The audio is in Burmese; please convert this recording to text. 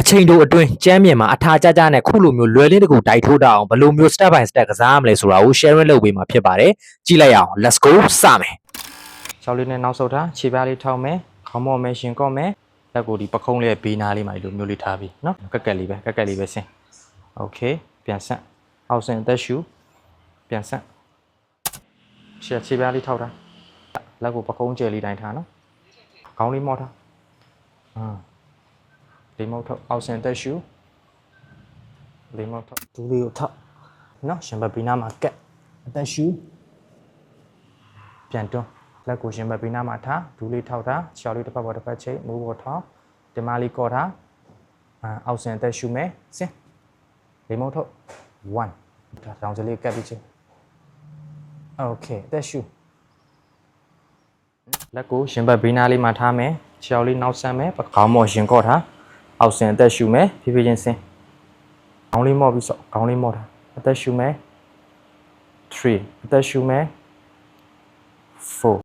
အချိန်တိုအတွင်းကျမ်းမြင်မှာအထာကြကြနဲ့ခုလိုမျိုးလွယ်လင်းတကူတိုက်ထိုးတတ်အောင်ဘယ်လိုမျိုး step by step ကစားရမလဲဆိုတာကို sharing လုပ်ပေးမှာဖြစ်ပါတယ်ကြည့်လိုက်အောင် let's go စမယ်ရှောက်လေးနဲ့နောက်ဆုတ်ထားခြေပြားလေးထောက်မယ်ခေါင်းမော့မယ်ရှင်ကော့မယ်လက်ကိုဒီပခုံးလေးဘေးနားလေးမှာဒီလိုမျိုးလေးထားပြီးเนาะကက်ကက်လေးပဲဆင်း okay ပြန်ဆက်အောက်ဆင်းအသက်ရှူပြန်ဆက်ခြေပြားလေးထောက်ထားလက်ကိုပခုံးကျယ်လေးတိုင်းထားเนาะခေါင်းလေးမော့ထားလေးမော့ထောက်အောက်ဆင်းအသက်ရှူလေးမော့ထောက်ဒူးလေးကိုထောက်เนาะရှင်ဘဘီနာမှာကက်အသက်ရှူပြန်တွန်းလက်ကိုရှင်ဘဘီနာမှာထားဒူးလေးထောက်ထားရှောက်လေးတစ်ဖက်ပေါ်တစ်ဖက်ချိတ်မိုးပေါ်ထောက်တင်မလေးကော့ထားအောက်ဆင်းအသက်ရှူမယ်ဆင်းလေးမော့ထောက်1ဒါတောင်စလေးကက်ပြီးချင်းโอเคအသက်ရှူလက်ကိုရှင်ဘဘီနာလေးမှာထားမယ်ရှောက်လေးနောက်ဆမ်းမယ်ခေါင်းမော့ရှင်ကော့ထားအောက်ဆင်းအသက်ရှူမယ်ဖြည်းဖြည်းချင်းဆင်းခေါင်းလေးမော့ပြီးစော့ခေါင်းလေးမော့ထားအသက်ရှူမယ်3အသက်ရှူမယ်4